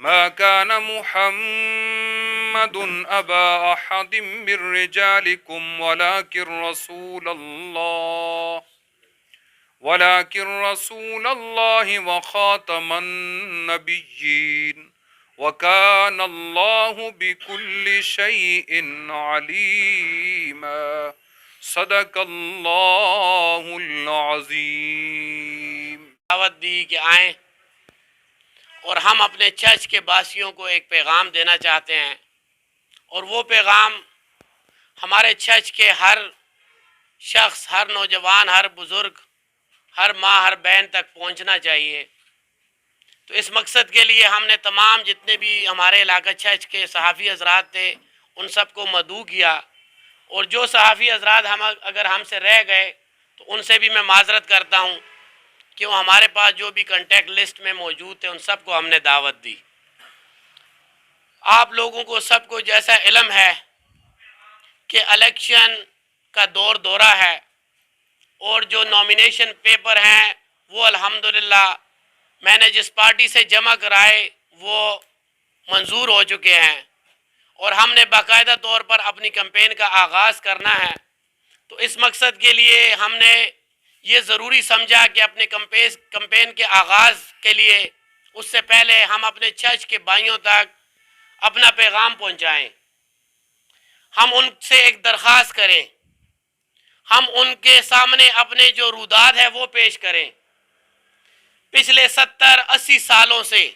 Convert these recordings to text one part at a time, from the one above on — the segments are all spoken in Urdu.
ما كان محمد أبا أحد من رجالكم ولكن رسول الله وخاتم النبيين وكان الله بكل شيء عليما صدق اللہ العظیم۔ دعوت دی کہ آئیں، اور ہم اپنے چرچ کے باسیوں کو ایک پیغام دینا چاہتے ہیں، اور وہ پیغام ہمارے چرچ کے ہر شخص، ہر نوجوان، ہر بزرگ، ہر ماں، ہر بہن تک پہنچنا چاہیے۔ تو اس مقصد کے لیے ہم نے تمام جتنے بھی ہمارے علاقہ چرچ کے صحافی حضرات تھے ان سب کو مدعو کیا، اور جو صحافی حضرات اگر ہم سے رہ گئے تو ان سے بھی میں معذرت کرتا ہوں کہ وہ ہمارے پاس جو بھی کنٹیکٹ لسٹ میں موجود تھے ان سب کو ہم نے دعوت دی۔ آپ لوگوں کو سب کو جیسا علم ہے کہ الیکشن کا دورہ ہے، اور جو نامینیشن پیپر ہیں وہ الحمدللہ میں نے جس پارٹی سے جمع کرائے وہ منظور ہو چکے ہیں، اور ہم نے باقاعدہ طور پر اپنی کمپین کا آغاز کرنا ہے۔ تو اس مقصد کے لیے ہم نے یہ ضروری سمجھا کہ اپنے کمپین کے آغاز کے لیے اس سے پہلے ہم اپنے چرچ کے بھائیوں تک اپنا پیغام پہنچائیں، ہم ان سے ایک درخواست کریں، ہم ان کے سامنے اپنے جو رودات ہے وہ پیش کریں۔ پچھلے 70-80 سالوں سے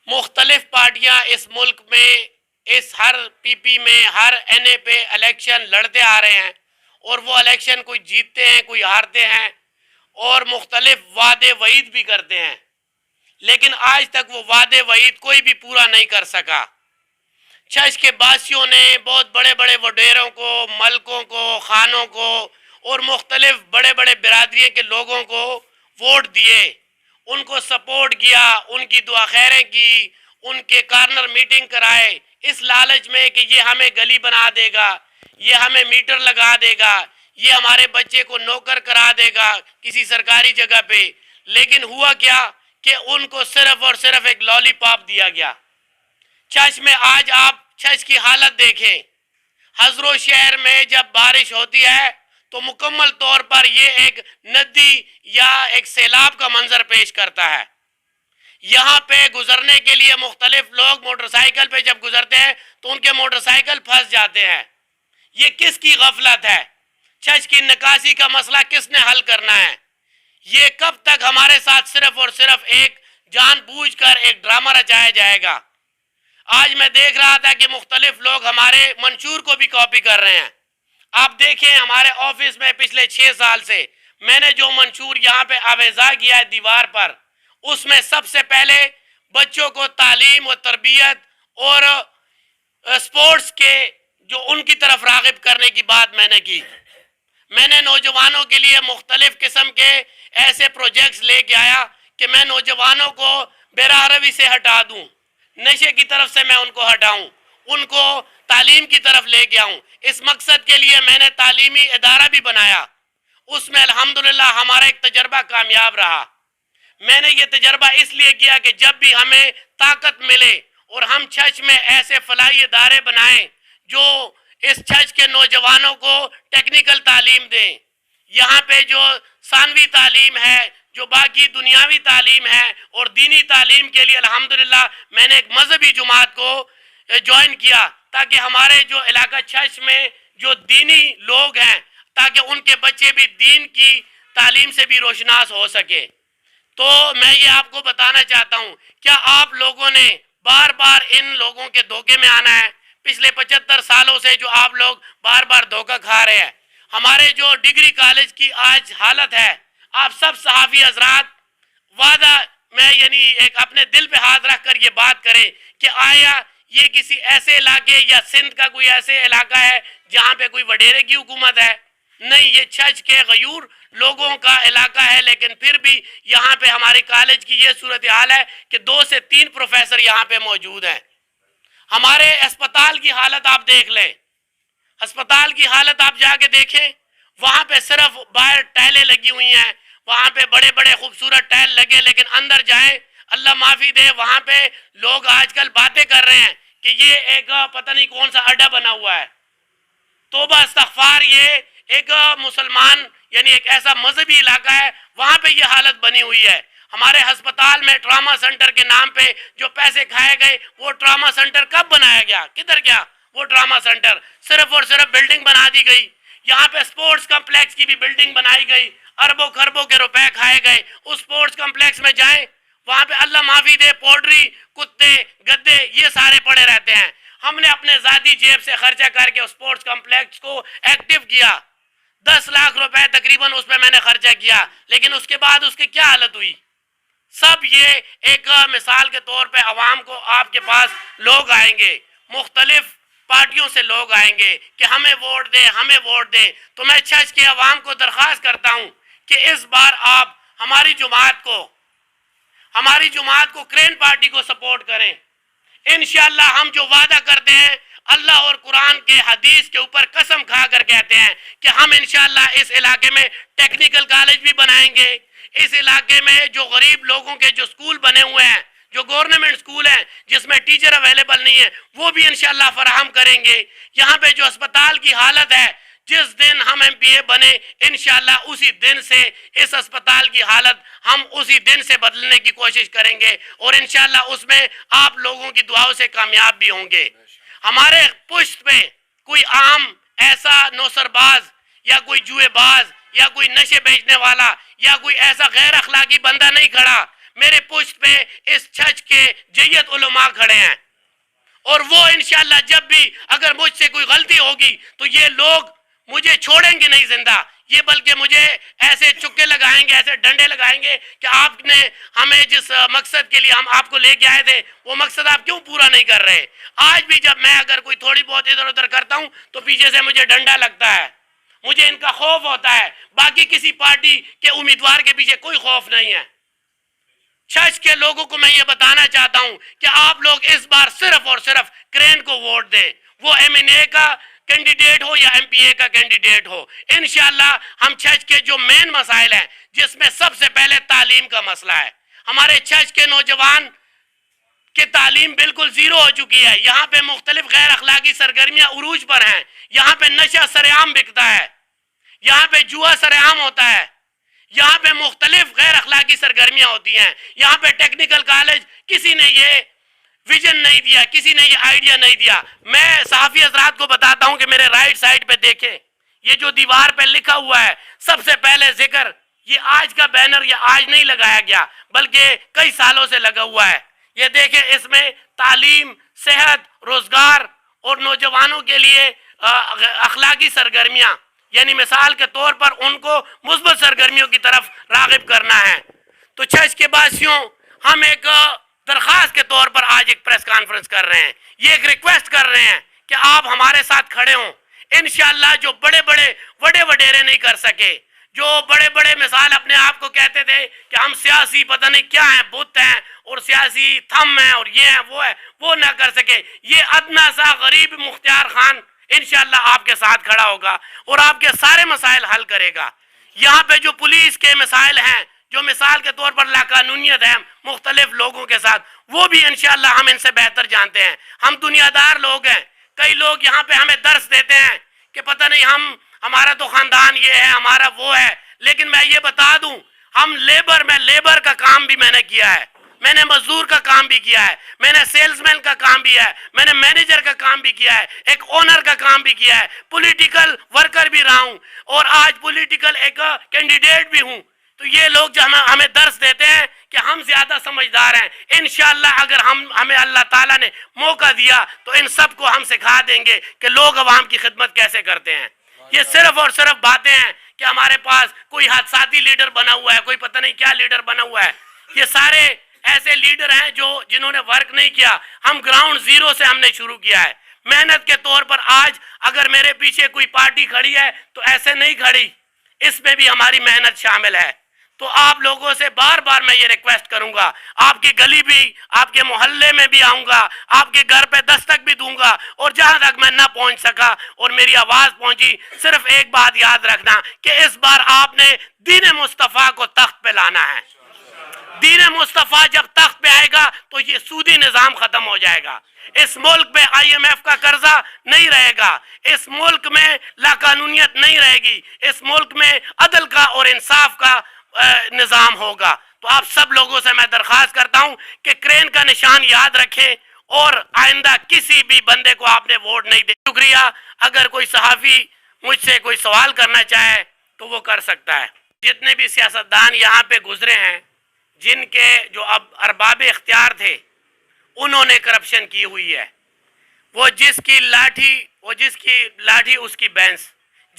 مختلف پارٹیاں اس ملک میں اس ہر پی پی میں، ہر این اے پہ الیکشن لڑتے آ رہے ہیں، اور وہ الیکشن کوئی جیتتے ہیں، کوئی ہارتے ہیں، اور مختلف وعدے وعید بھی کرتے ہیں، لیکن آج تک وہ وعدے وعید کوئی بھی پورا نہیں کر سکا۔ چرچ کے باسیوں نے بہت بڑے بڑے وڈیروں کو، ملکوں کو، خانوں کو، اور مختلف بڑے بڑے برادری کے لوگوں کو ووٹ دیے، ان کو سپورٹ کیا، ان کی دعا خیریں کی، ان کے کارنر میٹنگ کرائے، اس لالچ میں کہ یہ ہمیں گلی بنا دے گا، یہ ہمیں میٹر لگا دے گا، یہ ہمارے بچے کو نوکر کرا دے گا کسی سرکاری جگہ پہ۔ لیکن ہوا کیا کہ ان کو صرف اور صرف ایک لالی پاپ دیا گیا۔ چرچ میں آج آپ چرچ کی حالت دیکھیں، ہزرو شہر میں جب بارش ہوتی ہے تو مکمل طور پر یہ ایک ندی یا ایک سیلاب کا منظر پیش کرتا ہے۔ یہاں پہ گزرنے کے لیے مختلف لوگ موٹر سائیکل پہ جب گزرتے ہیں تو ان کے موٹر سائیکل پھنس جاتے ہیں۔ یہ کس کی غفلت ہے؟ چرچ کی نکاسی کا مسئلہ کس نے حل کرنا ہے؟ یہ کب تک ہمارے ساتھ صرف اور صرف ایک جان بوجھ کر ایک ڈرامہ رچایا جائے گا؟ آج میں دیکھ رہا تھا کہ مختلف لوگ ہمارے منشور کو بھی کاپی کر رہے ہیں۔ آپ دیکھیں ہمارے آفس میں پچھلے 6 سال سے میں نے جو منشور یہاں پہ آویزا کیا ہے دیوار پر، اس میں سب سے پہلے بچوں کو تعلیم و تربیت اور سپورٹس کے جو ان کی طرف راغب کرنے کی بات میں نے کی۔ میں نے نوجوانوں کے لیے مختلف قسم کے ایسے پروجیکٹس لے کے آیا کہ میں نوجوانوں کو بے راہ روی سے ہٹا دوں، نشے کی طرف سے میں ان کو ہٹاؤں، ان کو تعلیم کی طرف لے کے آؤں۔ اس مقصد کے لیے میں نے تعلیمی ادارہ بھی بنایا، اس میں الحمدللہ ہمارا ایک تجربہ کامیاب رہا۔ میں نے یہ تجربہ اس لیے کیا کہ جب بھی ہمیں طاقت ملے اور ہم چرچ میں ایسے فلاحی ادارے بنائیں جو اس چرچ کے نوجوانوں کو ٹیکنیکل تعلیم دیں، یہاں پہ جو ثانوی تعلیم ہے، جو باقی دنیاوی تعلیم ہے، اور دینی تعلیم کے لیے الحمدللہ میں نے ایک مذہبی جماعت کو جوائن کیا تاکہ ہمارے جو علاقہ چرچ میں جو دینی لوگ ہیں تاکہ ان کے بچے بھی دین کی تعلیم سے بھی روشناس ہو سکے۔ تو میں یہ آپ کو بتانا چاہتا ہوں، کیا آپ لوگوں نے بار بار ان لوگوں کے دھوکے میں آنا ہے؟ پچھلے 75 سالوں سے جو آپ لوگ بار بار دھوکہ کھا رہے ہیں۔ ہمارے جو ڈگری کالج کی آج حالت ہے، آپ سب صحافی حضرات وعدہ میں ایک اپنے دل پہ ہاتھ رکھ کر یہ بات کریں کہ آیا یہ کسی ایسے علاقے یا سندھ کا کوئی ایسے علاقہ ہے جہاں پہ کوئی وڈیرے کی حکومت ہے؟ نہیں، یہ چرچ کے غیور لوگوں کا علاقہ ہے، لیکن پھر بھی یہاں پہ ہمارے کالج کی یہ صورتحال ہے کہ 2 سے 3 پروفیسر یہاں پہ موجود ہیں۔ ہمارے اسپتال کی حالت آپ دیکھ لیں، اسپتال کی حالت آپ جا کے دیکھیں، وہاں پہ صرف باہر ٹائلیں لگی ہوئی ہیں، وہاں پہ بڑے بڑے خوبصورت ٹائل لگے، لیکن اندر جائیں اللہ معافی دے، وہاں پہ لوگ آج کل باتیں کر رہے ہیں کہ یہ ایک پتہ نہیں کون سا اڈا بنا ہوا ہے. توبہ استغفار، یہ ایک مسلمان یعنی ایک ایسا مذہبی علاقہ ہے، وہاں پہ یہ حالت بنی ہوئی ہے. ہمارے ہسپتال میں ٹراما سنٹر کے نام پہ جو پیسے کھائے گئے، وہ ٹراما سنٹر کب بنایا گیا؟ کدھر گیا وہ ٹراما سنٹر؟ صرف اور صرف بلڈنگ بنا دی گئی. یہاں پہ سپورٹس کمپلیکس کی بھی بلڈنگ بنائی گئی، اربوں خربوں کے روپے کھائے گئے. اس سپورٹس کمپلیکس میں جائیں، وہاں پہ اللہ معافی دے پوڈری، کتے، گدے یہ سارے پڑے رہتے ہیں. ہم نے اپنے ذاتی جیب سے خرچہ کر کے اس سپورٹس کمپلیکس کو ایکٹیو کیا، 10 لاکھ روپے تقریباً اس پہ میں نے خرچہ کیا، لیکن اس کے بعد اس کی کیا حالت ہوئی؟ سب یہ ایک مثال کے طور پہ عوام کو، آپ کے پاس لوگ آئیں گے، مختلف پارٹیوں سے لوگ آئیں گے کہ ہمیں ووٹ دیں، ہمیں ووٹ دیں. تو میں چرچ کے عوام کو درخواست کرتا ہوں کہ اس بار آپ ہماری جماعت کو کرین پارٹی کو سپورٹ کریں. انشاءاللہ ہم جو وعدہ کرتے ہیں، اللہ اور قرآن کے حدیث کے اوپر قسم کھا کر کہتے ہیں کہ ہم انشاءاللہ اس علاقے میں ٹیکنیکل کالج بھی بنائیں گے. اس علاقے میں جو غریب لوگوں کے جو سکول بنے ہوئے ہیں، جو گورنمنٹ سکول ہیں جس میں ٹیچر اویلیبل نہیں ہے، وہ بھی انشاءاللہ فراہم کریں گے. یہاں پہ جو اسپتال کی حالت ہے، جس دن ہم ایم پی اے بنے انشاءاللہ اسی دن سے اس اسپتال کی حالت ہم اسی دن سے بدلنے کی کوشش کریں گے، اور انشاءاللہ اس میں آپ لوگوں کی دعاؤں سے کامیاب بھی ہوں گے. ہمارے پشت پہ کوئی عام ایسا نوسر باز یا کوئی جوئے باز یا کوئی نشے بیچنے والا یا کوئی ایسا غیر اخلاقی بندہ نہیں کھڑا. میرے پشت پہ اس چرچ کے جیت علماء کھڑے ہیں، اور وہ انشاءاللہ جب بھی اگر مجھ سے کوئی غلطی ہوگی تو یہ لوگ مجھے چھوڑیں گے نہیں زندہ، یہ بلکہ مجھے ایسے چکے لگائیں گے، ایسے ڈنڈے لگائیں گے کہ آپ نے ہمیں جس مقصد کے لیے ہم آپ کو لے کے آئے تھے وہ مقصد آپ کیوں پورا نہیں کر رہے. آج بھی جب میں اگر کوئی تھوڑی بہت ادھر ادھر کرتا ہوں تو پیچھے سے مجھے ڈنڈا لگتا ہے، مجھے ان کا خوف ہوتا ہے. باقی کسی پارٹی کے امیدوار کے پیچھے کوئی خوف نہیں ہے. چرچ کے لوگوں کو میں یہ بتانا چاہتا ہوں کہ آپ لوگ اس بار صرف اور صرف کرین کو ووٹ دیں، وہ ایم این اے کا کینڈیڈیٹ ہو یا ایم پی اے کا کینڈیڈیٹ ہو. انشاءاللہ ہم چرچ کے جو مین مسائل ہیں، جس میں سب سے پہلے تعلیم کا مسئلہ ہے، ہمارے چرچ کے نوجوان کہ تعلیم بالکل زیرو ہو چکی ہے. یہاں پہ مختلف غیر اخلاقی سرگرمیاں عروج پر ہیں. یہاں پہ نشہ سرعام بکتا ہے، یہاں پہ جوا سرعام ہوتا ہے، یہاں پہ مختلف غیر اخلاقی سرگرمیاں ہوتی ہیں. یہاں پہ ٹیکنیکل کالج کسی نے یہ ویژن نہیں دیا، کسی نے یہ آئیڈیا نہیں دیا. میں صحافی حضرات کو بتاتا ہوں کہ میرے رائٹ سائڈ پہ دیکھیں، یہ جو دیوار پہ لکھا ہوا ہے سب سے پہلے ذکر، یہ آج کا بینر یہ آج نہیں لگایا گیا بلکہ کئی سالوں سے لگا ہوا ہے. یہ دیکھیں، اس میں تعلیم، صحت، روزگار اور نوجوانوں کے لیے اخلاقی سرگرمیاں، یعنی مثال کے طور پر ان کو مثبت سرگرمیوں کی طرف راغب کرنا ہے. تو چرچ کے باسیوں، ہم ایک درخواست کے طور پر آج ایک پریس کانفرنس کر رہے ہیں، یہ ایک ریکویسٹ کر رہے ہیں کہ آپ ہمارے ساتھ کھڑے ہوں. انشاءاللہ جو بڑے وڈیرے نہیں کر سکے، جو بڑے مثال اپنے آپ کو کہتے تھے کہ ہم سیاسی پتہ نہیں کیا ہیں، بت ہیں اور سیاسی تھم ہیں اور یہ ہیں وہ ہے، وہ نہ کر سکے. یہ ادنا سا غریب مختار خان انشاءاللہ آپ کے ساتھ کھڑا ہوگا اور آپ کے سارے مسائل حل کرے گا. یہاں پہ جو پولیس کے مسائل ہیں، جو مثال کے طور پر لاقانونیت ہے مختلف لوگوں کے ساتھ، وہ بھی انشاءاللہ ہم ان سے بہتر جانتے ہیں. ہم دنیا دار لوگ ہیں. کئی لوگ یہاں پہ ہمیں درس دیتے ہیں کہ پتہ نہیں ہمارا تو خاندان یہ ہے، ہمارا وہ ہے. لیکن میں یہ بتا دوں، ہم لیبر کا کام بھی میں نے کیا ہے، میں نے مزدور کا کام بھی کیا ہے، میں نے سیلز مین کا کام بھی ہے، میں نے مینیجر کا کام بھی کیا ہے، ایک اونر کا کام بھی کیا ہے، پولیٹیکل ورکر بھی رہا ہوں اور آج پولیٹیکل ایک کینڈیڈیٹ بھی ہوں. تو یہ لوگ جو ہمیں درس دیتے ہیں کہ ہم زیادہ سمجھدار ہیں، انشاءاللہ اگر ہمیں اللہ تعالیٰ نے موقع دیا تو ان سب کو ہم سکھا دیں گے کہ لوگ عوام کی خدمت کیسے کرتے ہیں. یہ صرف اور صرف باتیں ہیں کہ ہمارے پاس کوئی حادثاتی لیڈر بنا ہوا ہے، کوئی پتہ نہیں کیا لیڈر بنا ہوا ہے. یہ سارے ایسے لیڈر ہیں جنہوں نے ورک نہیں کیا. ہم گراؤنڈ زیرو سے ہم نے شروع کیا ہے. محنت کے طور پر آج اگر میرے پیچھے کوئی پارٹی کھڑی ہے تو ایسے نہیں کھڑی، اس میں بھی ہماری محنت شامل ہے. تو آپ لوگوں سے بار بار میں یہ ریکویسٹ کروں گا، آپ کی گلی بھی، آپ کے محلے میں بھی آؤں گا، آپ کے گھر پہ دستک بھی دوں گا، اور جہاں تک میں نہ پہنچ سکا اور میری آواز پہنچی، صرف ایک بات یاد رکھنا کہ اس بار آپ نے دین مصطفیٰ کو تخت پہ لانا ہے. دین مصطفیٰ جب تخت پہ آئے گا تو یہ سودی نظام ختم ہو جائے گا، اس ملک میں IMF کا قرضہ نہیں رہے گا، اس ملک میں لاقانونیت نہیں رہے گی، اس ملک میں عدل کا اور انصاف کا نظام ہوگا۔ تو آپ سب لوگوں سے میں درخواست کرتا ہوں کہ کرین کا نشان یاد رکھیں اور آئندہ کسی بھی بندے کو آپ نے ووٹ نہیں دے۔ شکریہ۔ اگر کوئی صحافی مجھ سے کوئی سوال کرنا چاہے تو وہ کر سکتا ہے۔ جتنے بھی سیاستدان یہاں پہ گزرے ہیں، جن کے جو اب ارباب اختیار تھے، انہوں نے کرپشن کی ہوئی ہے۔ وہ جس کی لاٹھی اس کی بینس،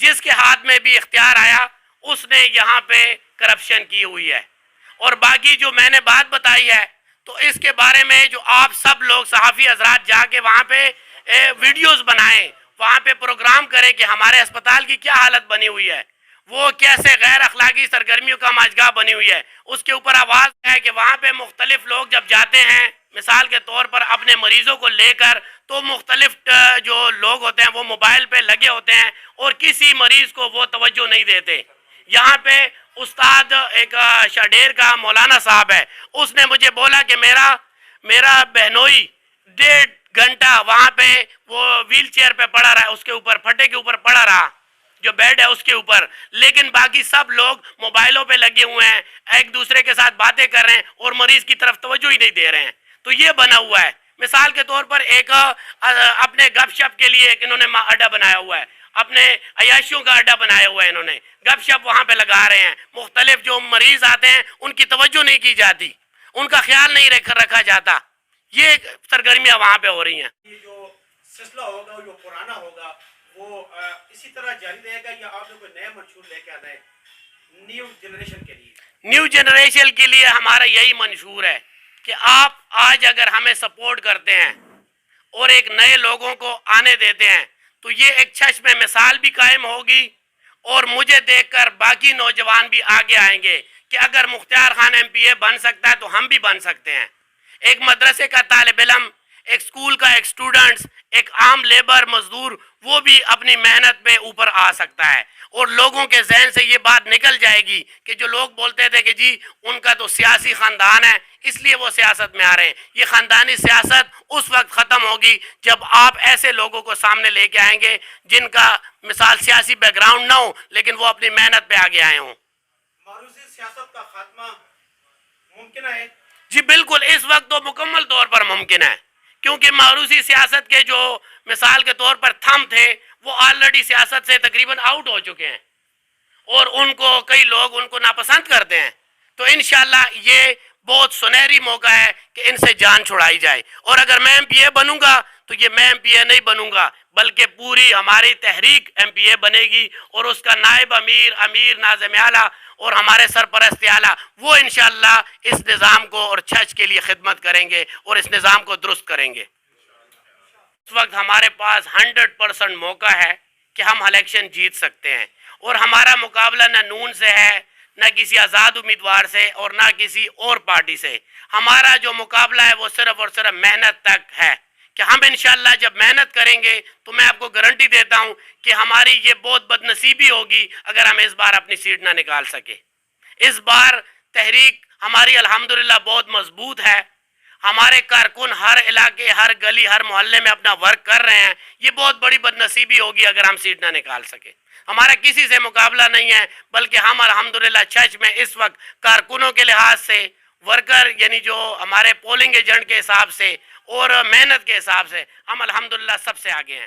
جس کے ہاتھ میں بھی اختیار آیا اس نے یہاں پہ کرپشن کی ہوئی ہے۔ اور باقی جو میں نے بات بتائی ہے تو اس کے بارے میں جو آپ سب لوگ صحافی حضرات جا کے وہاں پہ ویڈیوز بنائیں، وہاں پہ پروگرام کریں کہ ہمارے اسپتال کی کیا حالت بنی ہوئی ہے، وہ کیسے غیر اخلاقی سرگرمیوں کا ماجگاہ بنی ہوئی ہے، اس کے اوپر آواز ہے کہ وہاں پہ مختلف لوگ جب جاتے ہیں مثال کے طور پر اپنے مریضوں کو لے کر، تو مختلف جو لوگ ہوتے ہیں وہ موبائل پہ لگے ہوتے ہیں اور کسی مریض کو وہ توجہ نہیں دیتے۔ یہاں پہ استاد ایک شاڈیر کا مولانا صاحب ہے، اس نے مجھے بولا کہ میرا بہنوئی 1.5 گھنٹہ وہاں پہ وہ ویل چیئر پہ پڑا رہا ہے، اس کے اوپر پھٹے کے اوپر پڑا رہا، جو بیڈ ہے اس کے اوپر، لیکن باقی سب لوگ موبائلوں پہ لگے ہوئے ہیں، ایک دوسرے کے ساتھ باتیں کر رہے ہیں اور مریض کی طرف توجہ ہی نہیں دے رہے ہیں۔ تو یہ بنا ہوا ہے۔ مثال کے طور پر ایک اپنے گپ شپ کے لیے ایک انہوں نے اڈا بنایا ہوا ہے، اپنے عیاشیوں کا اڈا بنایا ہوا ہے، انہوں نے گپ شپ وہاں پہ لگا رہے ہیں، مختلف جو مریض آتے ہیں ان کی توجہ نہیں کی جاتی، ان کا خیال نہیں رکھا جاتا۔ یہ سرگرمیاں وہاں پہ ہو رہی ہیں۔ یہ جو سلسلہ ہوگا جو پرانا ہوگا وہ اسی طرح جاری رہے گا یا آپ نے کوئی نیا منشور لے کے آنا ہے نیو جنریشن کے لیے؟ نیو جنریشن کے لیے ہمارا یہی منشور ہے کہ آپ آج اگر ہمیں سپورٹ کرتے ہیں اور ایک نئے لوگوں کو آنے دیتے ہیں تو یہ ایک چشم مثال بھی قائم ہوگی اور مجھے دیکھ کر باقی نوجوان بھی آگے آئیں گے کہ اگر مختار خان MPA بن سکتا ہے تو ہم بھی بن سکتے ہیں۔ ایک مدرسے کا طالب علم، ایک سکول کا ایک سٹوڈنٹس، ایک عام لیبر مزدور، وہ بھی اپنی محنت پہ اوپر آ سکتا ہے اور لوگوں کے ذہن سے یہ بات نکل جائے گی کہ جو لوگ بولتے تھے کہ جی ان کا تو سیاسی خاندان ہے اس لیے وہ سیاست میں آ رہے ہیں، یہ خاندانی سیاست اس وقت ختم ہوگی جب آپ ایسے لوگوں کو سامنے لے کے آئیں گے جن کا مثال سیاسی بیک گراؤنڈ نہ ہو لیکن وہ اپنی محنت پہ آگے آئے ہوں۔ معروضی سیاست کا خاتمہ ممکن ہے؟ جی بالکل، اس وقت تو مکمل طور پر ممکن ہے، کیونکہ معروضی سیاست کے جو مثال کے طور پر تھم تھے وہ آلریڈی سیاست سے تقریباً آؤٹ ہو چکے ہیں اور ان کو کئی لوگ ان کو ناپسند کرتے ہیں۔ تو انشاءاللہ یہ بہت سنہری موقع ہے کہ ان سے جان چھڑائی جائے، اور اگر میں MPA بنوں گا تو یہ میں MPA نہیں بنوں گا بلکہ پوری ہماری تحریک MPA بنے گی اور اس کا نائب امیر ناظم اعلیٰ اور ہمارے سرپرست اعلیٰ وہ انشاءاللہ اس نظام کو اور چھچ کے لیے خدمت کریں گے اور اس نظام کو درست کریں گے۔ اس وقت ہمارے پاس 100% موقع ہے کہ ہم الیکشن جیت سکتے ہیں، اور ہمارا مقابلہ نہ نون سے ہے، نہ کسی آزاد امیدوار سے اور نہ کسی اور پارٹی سے۔ ہمارا جو مقابلہ ہے وہ صرف اور صرف محنت تک ہے کہ ہم انشاءاللہ جب محنت کریں گے تو میں آپ کو گارنٹی دیتا ہوں کہ ہماری یہ بہت بد نصیبی ہوگی اگر ہم اس بار اپنی سیٹ نہ نکال سکے۔ اس بار تحریک ہماری الحمدللہ بہت مضبوط ہے، ہمارے کارکن ہر علاقے، ہر گلی، ہر محلے میں اپنا ورک کر رہے ہیں۔ یہ بہت بڑی بد نصیبی ہوگی اگر ہم سیٹ نہ نکال سکے۔ ہمارا کسی سے مقابلہ نہیں ہے بلکہ ہم الحمدللہ چھچ میں اس وقت کارکنوں کے لحاظ سے، ورکر یعنی جو ہمارے پولنگ ایجنٹ کے حساب سے اور محنت کے حساب سے ہم الحمدللہ سب سے آگے ہیں۔